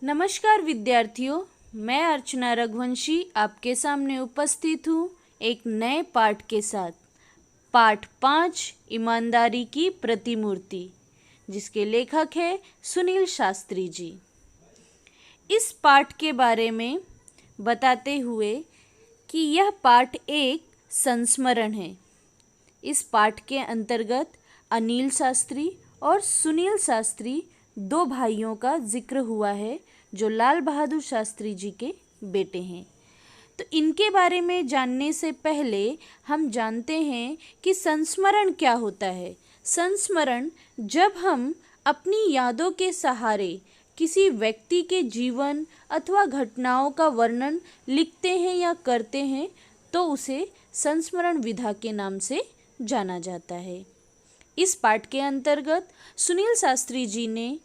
नमस्कार विद्यार्थियों, मैं अर्चना रघुवंशी आपके सामने उपस्थित हूँ एक नए पाठ के साथ। पाठ 5 ईमानदारी की प्रतिमूर्ति, जिसके लेखक है सुनील शास्त्री जी। इस पाठ के बारे में बताते हुए कि यह पाठ एक संस्मरण है। इस पाठ के अंतर्गत अनिल शास्त्री और सुनील शास्त्री दो भाइयों का जिक्र हुआ है जो लाल बहादुर शास्त्री जी के बेटे हैं। तो इनके बारे में जानने से पहले हम जानते हैं कि संस्मरण क्या होता है। संस्मरण जब हम अपनी यादों के सहारे किसी व्यक्ति के जीवन अथवा घटनाओं का वर्णन लिखते हैं या करते हैं तो उसे संस्मरण विधा के नाम से जाना जाता है। इस पाठ के अंतर्गत सुनील शास्त्री जी ने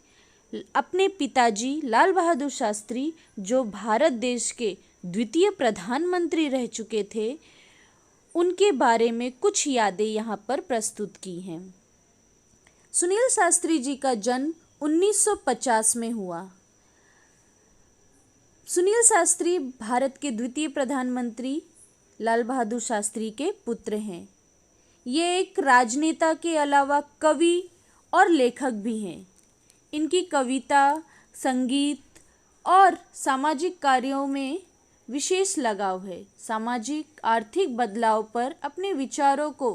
अपने पिताजी लाल बहादुर शास्त्री, जो भारत देश के द्वितीय प्रधानमंत्री रह चुके थे, उनके बारे में कुछ यादें यहाँ पर प्रस्तुत की हैं। सुनील शास्त्री जी का जन्म 1950 में हुआ। सुनील शास्त्री भारत के द्वितीय प्रधानमंत्री लाल बहादुर शास्त्री के पुत्र हैं। ये एक राजनेता के अलावा कवि और लेखक भी हैं। इनकी कविता, संगीत और सामाजिक कार्यों में विशेष लगाव है। सामाजिक आर्थिक बदलाव पर अपने विचारों को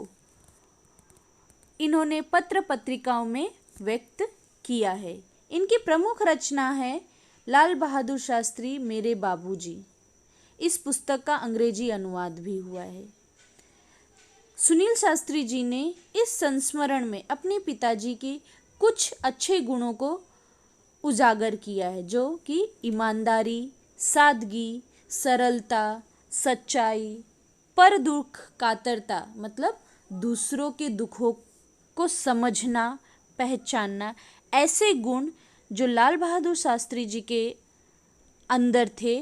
इन्होंने पत्र पत्रिकाओं में व्यक्त किया है। इनकी प्रमुख रचना है लाल बहादुर शास्त्री मेरे बाबूजी। इस पुस्तक का अंग्रेजी अनुवाद भी हुआ है। सुनील शास्त्री जी ने इस संस्मरण में अपने पिताजी की कुछ अच्छे गुणों को उजागर किया है, जो कि ईमानदारी, सादगी, सरलता, सच्चाई, पर दुख कातरता, मतलब दूसरों के दुखों को समझना, पहचानना, ऐसे गुण जो लाल बहादुर शास्त्री जी के अंदर थे,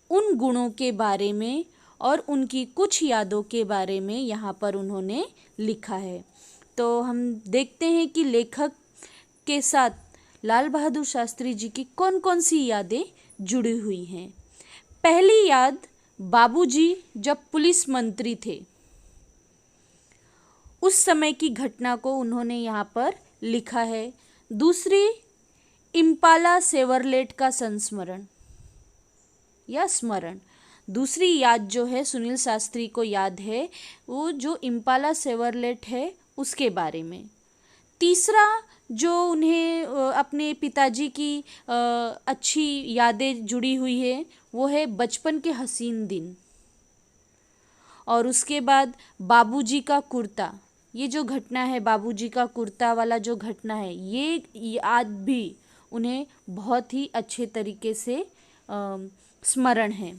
उन गुणों के बारे में और उनकी कुछ यादों के बारे में यहाँ पर उन्होंने लिखा है। तो हम देखते हैं कि लेखक के साथ लाल बहादुर शास्त्री जी की कौन कौन सी यादें जुड़ी हुई हैं। पहली याद, बाबूजी जब पुलिस मंत्री थे उस समय की घटना को उन्होंने यहाँ पर लिखा है। दूसरी, इम्पाला सेवरलेट का संस्मरण या स्मरण। दूसरी याद जो है सुनील शास्त्री को याद है, वो जो इम्पाला सेवरलेट है उसके बारे में। तीसरा, जो उन्हें अपने पिताजी की अच्छी यादें जुड़ी हुई है, वो है बचपन के हसीन दिन। और उसके बाद बाबूजी का कुर्ता। ये जो घटना है, बाबूजी का कुर्ता वाला जो घटना है, ये याद भी उन्हें बहुत ही अच्छे तरीके से स्मरण है।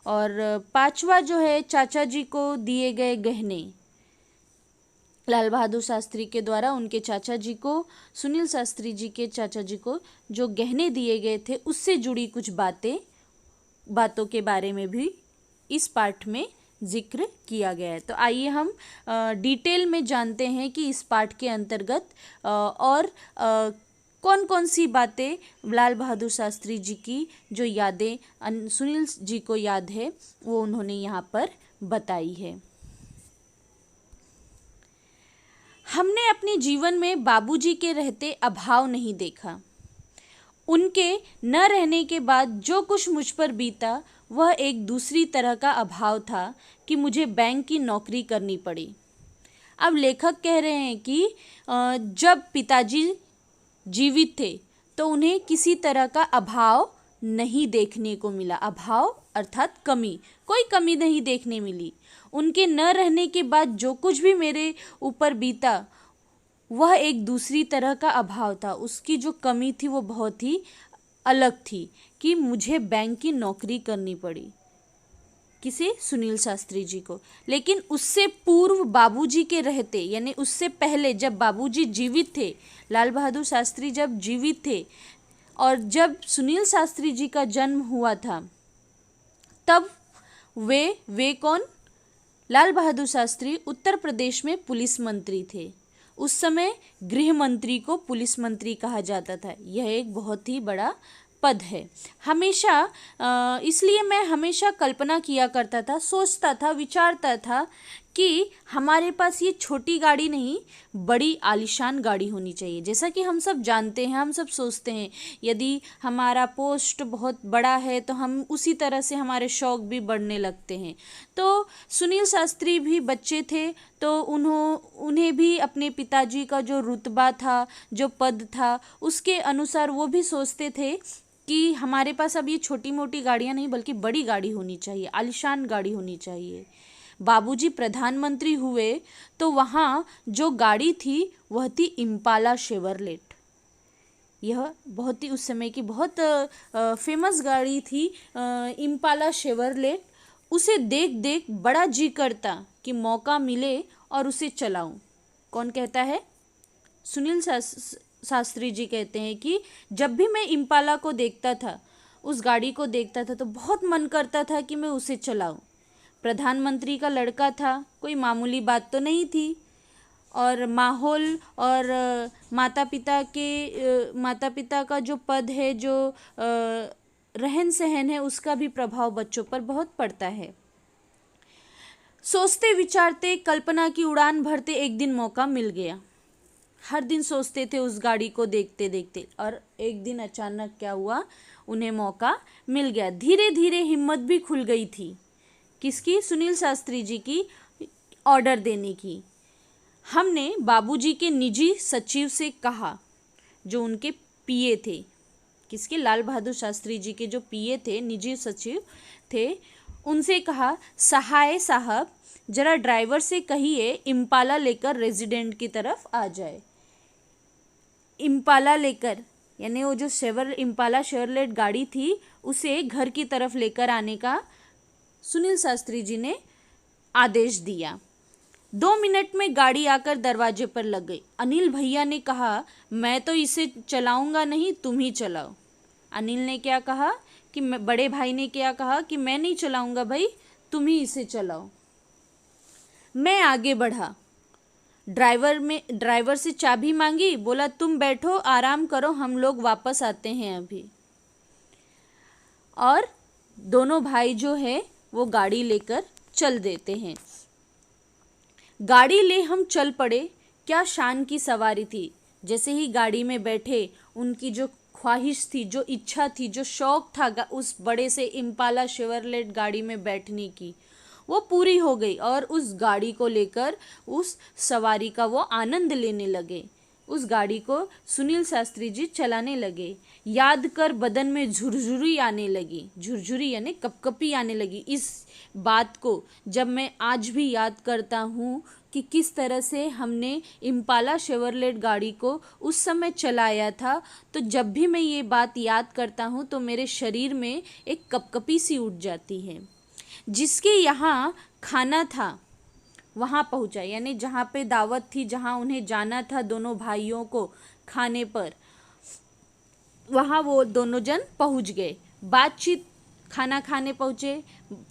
और पांचवा जो है, चाचा जी को दिए गए गहने। लाल बहादुर शास्त्री के द्वारा उनके चाचा जी को, सुनील शास्त्री जी के चाचा जी को जो गहने दिए गए थे, उससे जुड़ी कुछ बातों के बारे में भी इस पाठ में जिक्र किया गया है। तो आइए हम डिटेल में जानते हैं कि इस पाठ के अंतर्गत और कौन कौन सी बातें लाल बहादुर शास्त्री जी की जो यादें सुनील जी को याद है, वो उन्होंने यहाँ पर बताई है। हमने अपने जीवन में बाबूजी के रहते अभाव नहीं देखा। उनके न रहने के बाद जो कुछ मुझ पर बीता, वह एक दूसरी तरह का अभाव था कि मुझे बैंक की नौकरी करनी पड़ी। अब लेखक कह रहे हैं कि जब पिताजी जीवित थे तो उन्हें किसी तरह का अभाव नहीं देखने को मिला। अभाव अर्थात कमी, कोई कमी नहीं देखने मिली। उनके न रहने के बाद जो कुछ भी मेरे ऊपर बीता, वह एक दूसरी तरह का अभाव था। उसकी जो कमी थी वो बहुत ही अलग थी कि मुझे बैंक की नौकरी करनी पड़ी। किसे? सुनील शास्त्री जी को। लेकिन उससे पूर्व बाबूजी के रहते, यानी उससे पहले जब बाबूजी जीवित थे, लाल बहादुर शास्त्री जब जीवित थे और जब सुनील शास्त्री जी का जन्म हुआ था, तब वे कौन? लाल बहादुर शास्त्री उत्तर प्रदेश में पुलिस मंत्री थे। उस समय गृह मंत्री को पुलिस मंत्री कहा जाता था। यह एक बहुत ही बड़ा पद है। हमेशा इसलिए मैं हमेशा कल्पना किया करता था, सोचता था, विचारता था कि हमारे पास ये छोटी गाड़ी नहीं, बड़ी आलीशान गाड़ी होनी चाहिए। जैसा कि हम सब जानते हैं, हम सब सोचते हैं, यदि हमारा पोस्ट बहुत बड़ा है तो हम उसी तरह से हमारे शौक भी बढ़ने लगते हैं। तो सुनील शास्त्री भी बच्चे थे, तो उन्हें भी अपने पिताजी का जो रुतबा था, जो पद था, उसके अनुसार वो भी सोचते थे कि हमारे पास अब ये छोटी मोटी गाड़ियाँ नहीं बल्कि बड़ी गाड़ी होनी चाहिए, आलीशान गाड़ी होनी चाहिए। बाबूजी प्रधानमंत्री हुए तो वहाँ जो गाड़ी थी वह थी इम्पाला शेवरलेट। यह बहुत ही उस समय की बहुत फेमस गाड़ी थी, इम्पाला शेवरलेट। उसे देख देख बड़ा जी करता कि मौका मिले और उसे चलाऊं। कौन कहता है? सुनील शास्त्री जी कहते हैं कि जब भी मैं इम्पाला को देखता था, उस गाड़ी को देखता था, तो बहुत मन करता था कि मैं उसे चलाऊं। प्रधानमंत्री का लड़का था, कोई मामूली बात तो नहीं थी। और माहौल और माता पिता का जो पद है, जो रहन सहन है, उसका भी प्रभाव बच्चों पर बहुत पड़ता है। सोचते विचारते, कल्पना की उड़ान भरते एक दिन मौका मिल गया। हर दिन सोचते थे उस गाड़ी को देखते देखते, और एक दिन अचानक क्या हुआ, उन्हें मौका मिल गया। धीरे धीरे हिम्मत भी खुल गई थी। किसकी? सुनील शास्त्री जी की, ऑर्डर देने की। हमने बाबूजी के निजी सचिव से कहा, जो उनके पीए थे। किसके? लाल बहादुर शास्त्री जी के जो पीए थे, निजी सचिव थे, उनसे कहा, सहाय साहब जरा ड्राइवर से कहिए इम्पाला लेकर रेजिडेंट की तरफ आ जाए। इम्पाला लेकर, यानी वो जो इम्पाला शेवरलेट गाड़ी थी, उसे घर की तरफ लेकर आने का सुनील शास्त्री जी ने आदेश दिया। 2 मिनट में गाड़ी आकर दरवाजे पर लग गई। अनिल भैया ने कहा, मैं तो इसे चलाऊंगा नहीं, तुम ही चलाओ। अनिल ने क्या कहा कि बड़े भाई ने क्या कहा कि मैं नहीं चलाऊंगा भाई, तुम ही इसे चलाओ। मैं आगे बढ़ा, ड्राइवर से चाबी मांगी, बोला तुम बैठो, आराम करो, हम लोग वापस आते हैं अभी। और दोनों भाई जो है वो गाड़ी लेकर चल देते हैं। गाड़ी ले हम चल पड़े। क्या शान की सवारी थी। जैसे ही गाड़ी में बैठे, उनकी जो ख्वाहिश थी, जो इच्छा थी, जो शौक था उस बड़े से इम्पाला शेवरलेट गाड़ी में बैठने की, वो पूरी हो गई। और उस गाड़ी को लेकर उस सवारी का वो आनंद लेने लगे। उस गाड़ी को सुनील शास्त्री जी चलाने लगे। याद कर बदन में झुरझुरी आने लगी। झुरझुरी यानी कपकपी आने लगी। इस बात को जब मैं आज भी याद करता हूँ कि किस तरह से हमने इम्पाला शेवरलेट गाड़ी को उस समय चलाया था, तो जब भी मैं ये बात याद करता हूँ तो मेरे शरीर में एक कपकपी सी उठ जाती है। जिसके यहाँ खाना था वहाँ पहुँचा, यानी जहाँ पे दावत थी, जहाँ उन्हें जाना था दोनों भाइयों को खाने पर, वहाँ वो दोनों जन पहुँच गए। बातचीत, खाना खाने पहुँचे,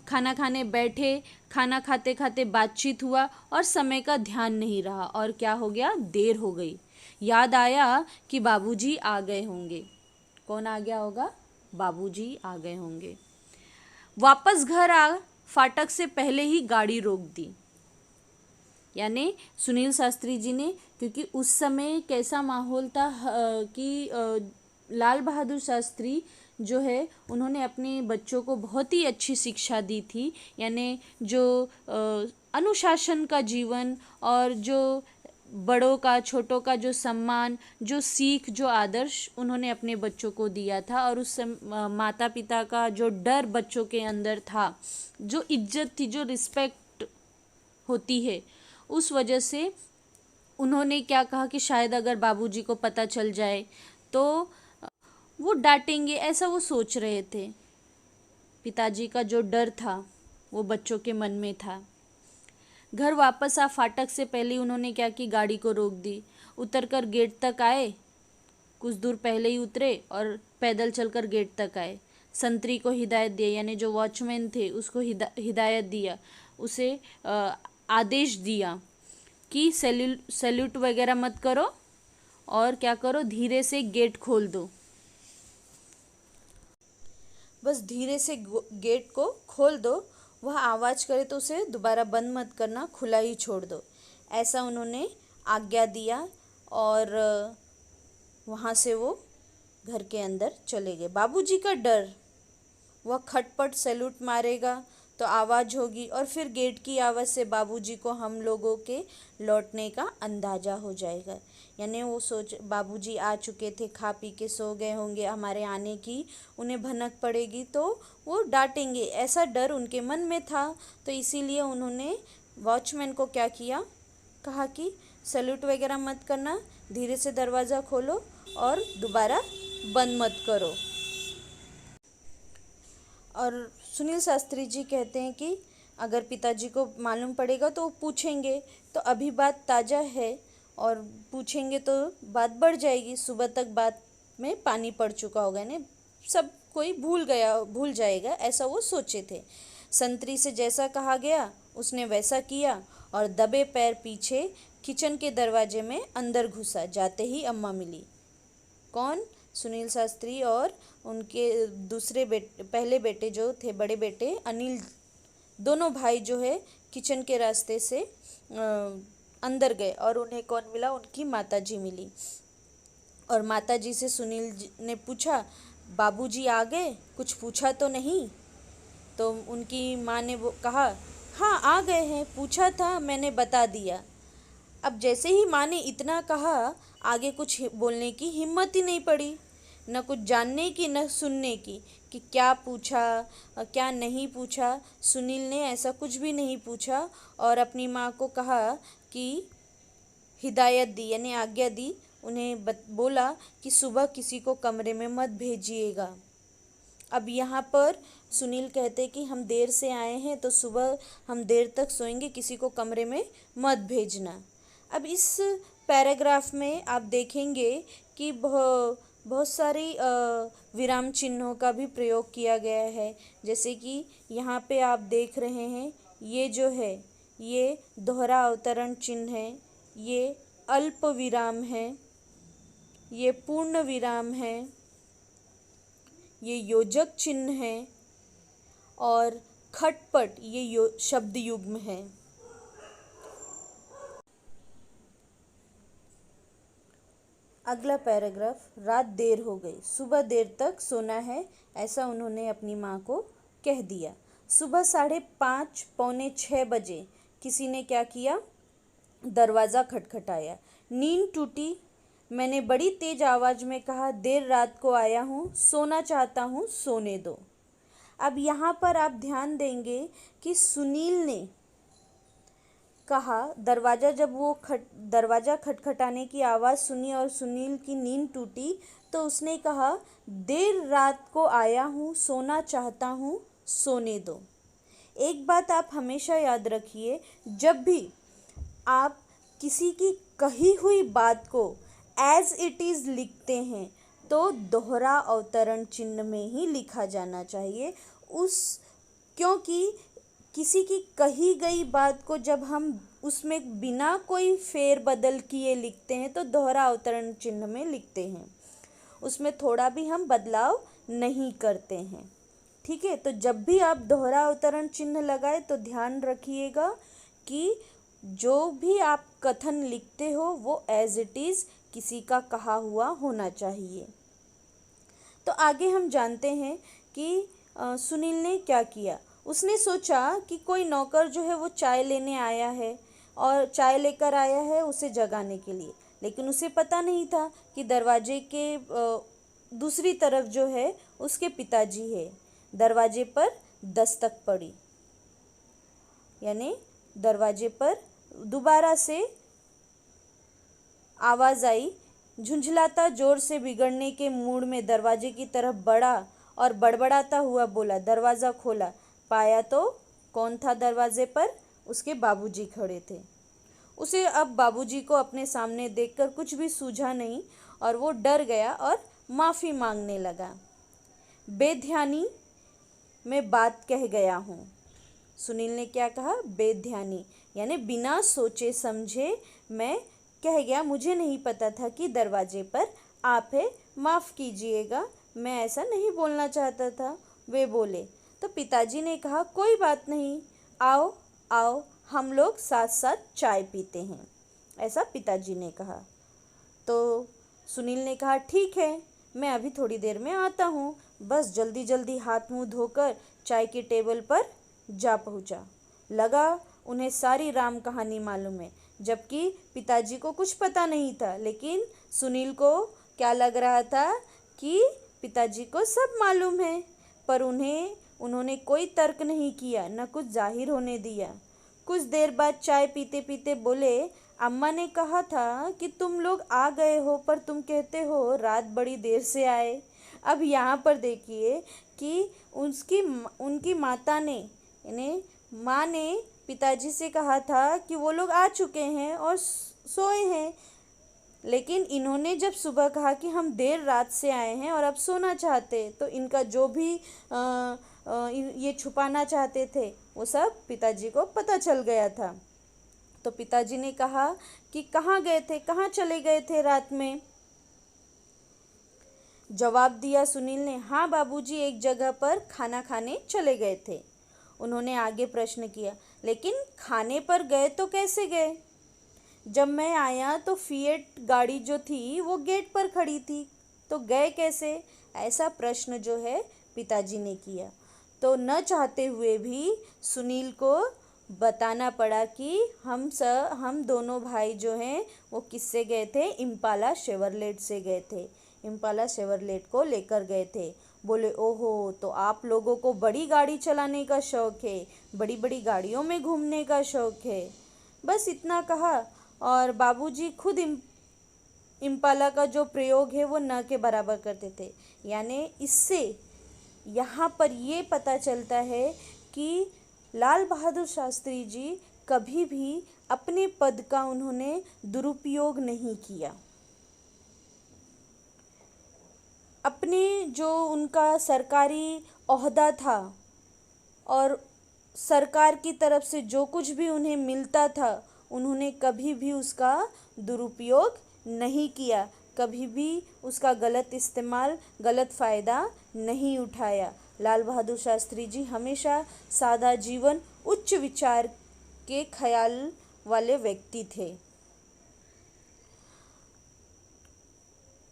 खाना खाने बैठे, खाना खाते खाते बातचीत हुआ और समय का ध्यान नहीं रहा और क्या हो गया, देर हो गई। याद आया कि बाबूजी आ गए होंगे। कौन आ गया होगा? बाबूजी आ गए होंगे। वापस घर आ फाटक से पहले ही गाड़ी रोक दी। यानी सुनील शास्त्री जी ने, क्योंकि उस समय कैसा माहौल था कि लाल बहादुर शास्त्री जो है उन्होंने अपने बच्चों को बहुत ही अच्छी शिक्षा दी थी। यानी जो अनुशासन का जीवन और जो बड़ों का छोटों का जो सम्मान, जो सीख, जो आदर्श उन्होंने अपने बच्चों को दिया था। और उस माता पिता का जो डर बच्चों के अंदर था, जो इज्जत थी, जो रिस्पेक्ट होती है, उस वजह से उन्होंने क्या कहा कि शायद अगर बाबूजी को पता चल जाए तो वो डांटेंगे, ऐसा वो सोच रहे थे। पिताजी का जो डर था वो बच्चों के मन में था। घर वापस आ फाटक से पहले उन्होंने क्या की, गाड़ी को रोक दी। उतरकर गेट तक आए, कुछ दूर पहले ही उतरे और पैदल चलकर गेट तक आए। संतरी को हिदायत दिया, यानी जो वॉचमैन थे उसको हिदायत दिया, उसे आदेश दिया कि सैल्यूट वगैरह मत करो और क्या करो, धीरे से गेट खोल दो। बस धीरे से गेट को खोल दो, वह आवाज़ करे तो उसे दोबारा बंद मत करना, खुला ही छोड़ दो। ऐसा उन्होंने आज्ञा दिया और वहाँ से वो घर के अंदर चले गए। बाबूजी का डर, वह खटपट सैल्यूट मारेगा तो आवाज़ होगी और फिर गेट की आवाज़ से बाबूजी को हम लोगों के लौटने का अंदाज़ा हो जाएगा। यानी वो सोच बाबूजी आ चुके थे, खा पी के सो गए होंगे, हमारे आने की उन्हें भनक पड़ेगी तो वो डांटेंगे, ऐसा डर उनके मन में था। तो इसीलिए उन्होंने वॉचमैन को क्या किया, कहा कि सैल्यूट वगैरह मत करना, धीरे से दरवाज़ा खोलो और दोबारा बंद मत करो। और सुनील शास्त्री जी कहते हैं कि अगर पिताजी को मालूम पड़ेगा तो वो पूछेंगे, तो अभी बात ताज़ा है और पूछेंगे तो बात बढ़ जाएगी, सुबह तक बात में पानी पड़ चुका होगा, यानी सब कोई भूल जाएगा, ऐसा वो सोचे थे। संतरी से जैसा कहा गया उसने वैसा किया और दबे पैर पीछे किचन के दरवाजे में अंदर घुसा। जाते ही अम्मा मिली। कौन? सुनील शास्त्री और उनके दूसरे पहले बेटे जो थे, बड़े बेटे अनिल, दोनों भाई जो है किचन के रास्ते से अंदर गए और उन्हें कौन मिला? उनकी माताजी मिली। और माताजी से सुनील ने पूछा, बाबूजी आ गए, कुछ पूछा तो नहीं? तो उनकी माँ ने वो कहा, हाँ आ गए हैं, पूछा था, मैंने बता दिया। अब जैसे ही माँ ने इतना कहा, आगे कुछ बोलने की हिम्मत ही नहीं पड़ी, न कुछ जानने की न सुनने की, कि क्या पूछा क्या नहीं पूछा। सुनील ने ऐसा कुछ भी नहीं पूछा और अपनी माँ को कहा कि हिदायत दी, यानी आज्ञा दी, उन्हें बोला कि सुबह किसी को कमरे में मत भेजिएगा। अब यहाँ पर सुनील कहते कि हम देर से आए हैं तो सुबह हम देर तक सोएंगे, किसी को कमरे में मत भेजना। अब इस पैराग्राफ में आप देखेंगे कि बहुत सारी विराम चिन्हों का भी प्रयोग किया गया है। जैसे कि यहाँ पे आप देख रहे हैं, ये जो है ये दोहरा अवतरण चिन्ह है, ये अल्प विराम है, ये पूर्ण विराम है, ये योजक चिन्ह है और खटपट ये शब्द युग्म है। अगला पैराग्राफ, रात देर हो गई, सुबह देर तक सोना है, ऐसा उन्होंने अपनी माँ को कह दिया। सुबह 5:30 पौने 6 बजे किसी ने क्या किया? दरवाज़ा खटखटाया। नींद टूटी। मैंने बड़ी तेज आवाज़ में कहा, देर रात को आया हूँ, सोना चाहता हूँ, सोने दो। अब यहाँ पर आप ध्यान देंगे कि सुनील ने कहा, जब वो दरवाज़ा खटखटाने की आवाज़ सुनी और सुनील की नींद टूटी तो उसने कहा, देर रात को आया हूँ, सोना चाहता हूँ, सोने दो। एक बात आप हमेशा याद रखिए, जब भी आप किसी की कही हुई बात को एज इट इज़ लिखते हैं तो दोहरा अवतरण चिन्ह में ही लिखा जाना चाहिए। क्योंकि किसी की कही गई बात को जब हम उसमें बिना कोई फेर बदल किए लिखते हैं तो दोहरा अवतरण चिन्ह में लिखते हैं, उसमें थोड़ा भी हम बदलाव नहीं करते हैं। ठीक है, तो जब भी आप दोहरा अवतरण चिन्ह लगाए तो ध्यान रखिएगा कि जो भी आप कथन लिखते हो वो एज इट इज़ किसी का कहा हुआ होना चाहिए। तो आगे हम जानते हैं कि सुनील ने क्या किया। उसने सोचा कि कोई नौकर जो है वो चाय लेने आया है और चाय लेकर आया है उसे जगाने के लिए, लेकिन उसे पता नहीं था कि दरवाजे के दूसरी तरफ जो है उसके पिताजी है। दरवाजे पर दस्तक पड़ी, यानी दरवाजे पर दोबारा से आवाज़ आई। झुंझलाता जोर से बिगड़ने के मूड में दरवाजे की तरफ बढ़ा और बड़बड़ाता हुआ बोला, दरवाज़ा खोला। पाया तो कौन था दरवाजे पर? उसके बाबूजी खड़े थे। उसे अब बाबूजी को अपने सामने देखकर कुछ भी सूझा नहीं और वो डर गया और माफ़ी मांगने लगा। बेध्यानी में बात कह गया हूँ। सुनील ने क्या कहा? बेध्यानी, यानी बिना सोचे समझे मैं कह गया, मुझे नहीं पता था कि दरवाजे पर आप है, माफ़ कीजिएगा, मैं ऐसा नहीं बोलना चाहता था, वे बोले। तो पिताजी ने कहा, कोई बात नहीं, आओ आओ हम लोग साथ साथ चाय पीते हैं, ऐसा पिताजी ने कहा। तो सुनील ने कहा, ठीक है, मैं अभी थोड़ी देर में आता हूँ। बस जल्दी जल्दी हाथ मुंह धोकर चाय की टेबल पर जा पहुँचा। लगा उन्हें सारी राम कहानी मालूम है, जबकि पिताजी को कुछ पता नहीं था। लेकिन सुनील को क्या लग रहा था कि पिताजी को सब मालूम है, पर उन्होंने कोई तर्क नहीं किया, न कुछ जाहिर होने दिया। कुछ देर बाद चाय पीते पीते बोले, अम्मा ने कहा था कि तुम लोग आ गए हो, पर तुम कहते हो रात बड़ी देर से आए। अब यहाँ पर देखिए कि उनकी माता ने यानी माँ ने पिताजी से कहा था कि वो लोग आ चुके हैं और सोए हैं, लेकिन इन्होंने जब सुबह कहा कि हम देर रात से आए हैं और अब सोना चाहते, तो इनका जो भी ये छुपाना चाहते थे वो सब पिताजी को पता चल गया था। तो पिताजी ने कहा कि कहाँ गए थे, कहाँ चले गए थे रात में। जवाब दिया सुनील ने, हाँ बाबूजी, एक जगह पर खाना खाने चले गए थे। उन्होंने आगे प्रश्न किया, लेकिन खाने पर गए तो कैसे गए? जब मैं आया तो फिएट गाड़ी जो थी वो गेट पर खड़ी थी, तो गए कैसे? ऐसा प्रश्न जो है पिताजी ने किया। तो न चाहते हुए भी सुनील को बताना पड़ा कि हम दोनों भाई जो हैं वो किससे गए थे, इम्पाला शेवरलेट से गए थे, इम्पाला शेवरलेट को लेकर गए थे। बोले, ओहो, तो आप लोगों को बड़ी गाड़ी चलाने का शौक़ है, बड़ी बड़ी गाड़ियों में घूमने का शौक़ है। बस इतना कहा और बाबूजी खुद इम्पाला का जो प्रयोग है वो न के बराबर करते थे। यानी इससे यहाँ पर ये पता चलता है कि लाल बहादुर शास्त्री जी कभी भी अपने पद का उन्होंने दुरुपयोग नहीं किया। अपने जो उनका सरकारी ओहदा था और सरकार की तरफ से जो कुछ भी उन्हें मिलता था, उन्होंने कभी भी उसका दुरुपयोग नहीं किया, कभी भी उसका गलत इस्तेमाल, गलत फ़ायदा नहीं उठाया। लाल बहादुर शास्त्री जी हमेशा सादा जीवन, उच्च विचार के ख्याल वाले व्यक्ति थे।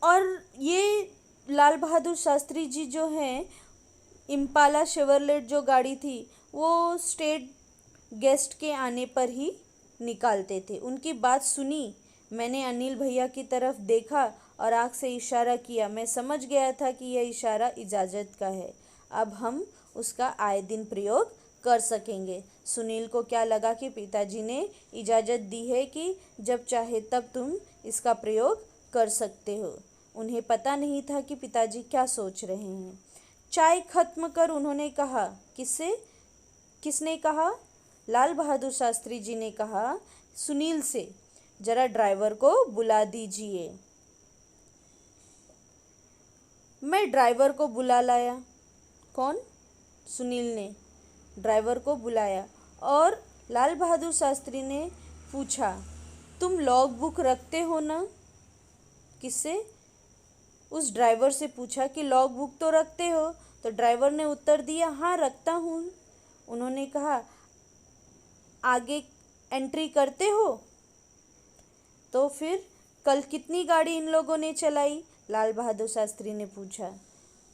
और ये लाल बहादुर शास्त्री जी जो हैं, इम्पाला शेवरलेट जो गाड़ी थी वो स्टेट गेस्ट के आने पर ही निकालते थे। उनकी बात सुनी, मैंने अनिल भैया की तरफ देखा और आँख से इशारा किया। मैं समझ गया था कि यह इशारा इजाज़त का है, अब हम उसका आए दिन प्रयोग कर सकेंगे। सुनील को क्या लगा कि पिताजी ने इजाज़त दी है कि जब चाहे तब तुम इसका प्रयोग कर सकते हो। उन्हें पता नहीं था कि पिताजी क्या सोच रहे हैं। चाय खत्म कर उन्होंने कहा, किसने कहा? लाल बहादुर शास्त्री जी ने कहा सुनील से, जरा ड्राइवर को बुला दीजिए। मैं ड्राइवर को बुला लाया। कौन? सुनील ने ड्राइवर को बुलाया और लाल बहादुर शास्त्री ने पूछा, तुम लॉग बुक रखते हो ना? किससे? उस ड्राइवर से पूछा कि लॉग बुक तो रखते हो? तो ड्राइवर ने उत्तर दिया, हाँ रखता हूँ। उन्होंने कहा, आगे एंट्री करते हो? तो फिर कल कितनी गाड़ी इन लोगों ने चलाई? लाल बहादुर शास्त्री ने पूछा।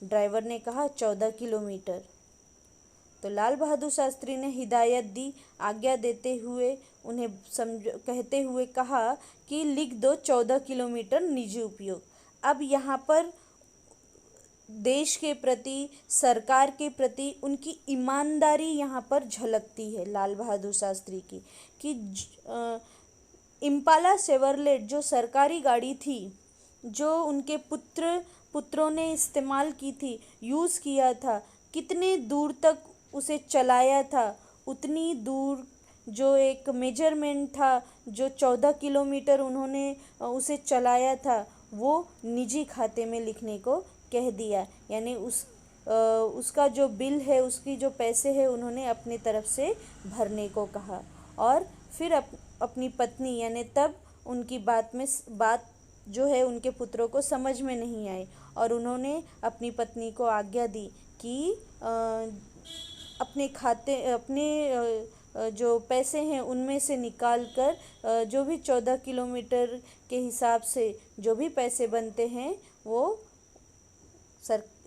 ड्राइवर ने कहा 14 किलोमीटर। तो लाल बहादुर शास्त्री ने हिदायत दी, आज्ञा देते हुए उन्हें कहते हुए कहा कि लिख दो 14 किलोमीटर निजी उपयोग। अब यहाँ पर देश के प्रति, सरकार के प्रति उनकी ईमानदारी यहाँ पर झलकती है लाल बहादुर शास्त्री की, कि इम्पाला शेवरलेट जो सरकारी गाड़ी थी, जो उनके पुत्रों ने इस्तेमाल की थी, यूज़ किया था, कितने दूर तक उसे चलाया था, उतनी दूर जो एक मेजरमेंट था, जो 14 किलोमीटर उन्होंने उसे चलाया था, वो निजी खाते में लिखने को कह दिया। यानी उसका जो बिल है, उसकी जो पैसे है, उन्होंने अपनी तरफ से भरने को कहा। और फिर अपनी पत्नी, यानी तब उनकी बात जो है उनके पुत्रों को समझ में नहीं आई और उन्होंने अपनी पत्नी को आज्ञा दी कि अपने जो पैसे हैं उनमें से निकाल कर जो भी 14 किलोमीटर के हिसाब से जो भी पैसे बनते हैं वो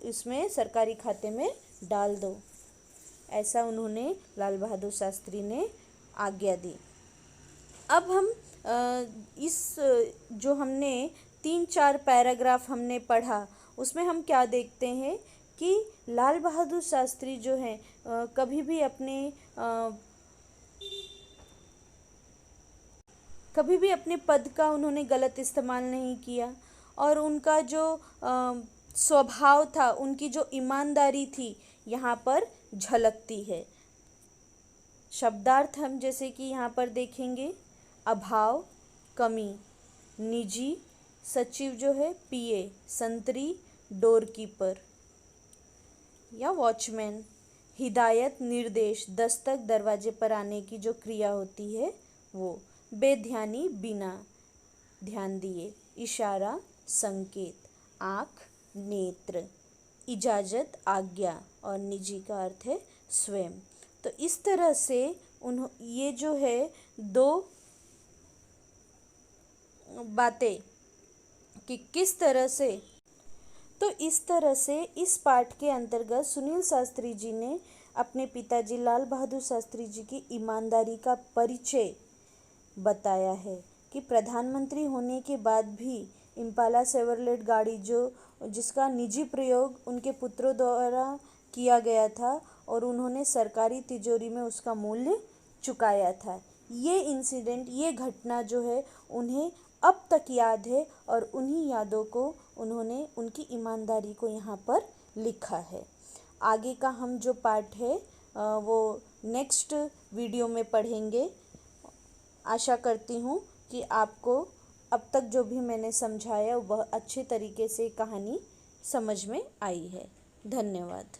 इसमें सरकारी खाते में डाल दो। ऐसा उन्होंने लाल बहादुर शास्त्री ने आज्ञा दी। अब हम इस जो हमने 3-4 पैराग्राफ हमने पढ़ा उसमें हम क्या देखते हैं कि लाल बहादुर शास्त्री जो हैं कभी भी अपने पद का उन्होंने गलत इस्तेमाल नहीं किया और उनका जो स्वभाव था, उनकी जो ईमानदारी थी यहाँ पर झलकती है। शब्दार्थ हम जैसे कि यहाँ पर देखेंगे, अभाव, कमी, निजी, सचिव जो है पीए, संतरी, डोरकीपर या वॉचमैन, हिदायत, निर्देश, दस्तक, दरवाजे पर आने की जो क्रिया होती है वो, बेध्यानी, बिना ध्यान दिए, इशारा, संकेत, आँख, नेत्र, इजाज़त, आज्ञा और निजी का अर्थ है स्वयं। तो इस तरह से ये जो है 2 बातें कि किस तरह से, तो इस तरह से इस पाठ के अंतर्गत सुनील शास्त्री जी ने अपने पिताजी लाल बहादुर शास्त्री जी की ईमानदारी का परिचय बताया है कि प्रधानमंत्री होने के बाद भी इम्पाला शेवरलेट गाड़ी जिसका निजी प्रयोग उनके पुत्रों द्वारा किया गया था और उन्होंने सरकारी तिजोरी में उसका मूल्य चुकाया था। ये इंसिडेंट, ये घटना जो है उन्हें अब तक याद है और उन्हीं यादों को उन्होंने उनकी ईमानदारी को यहाँ पर लिखा है। आगे का हम जो पाठ है वो नेक्स्ट वीडियो में पढ़ेंगे। आशा करती हूँ कि आपको अब तक जो भी मैंने समझाया वह अच्छे तरीके से कहानी समझ में आई है। धन्यवाद।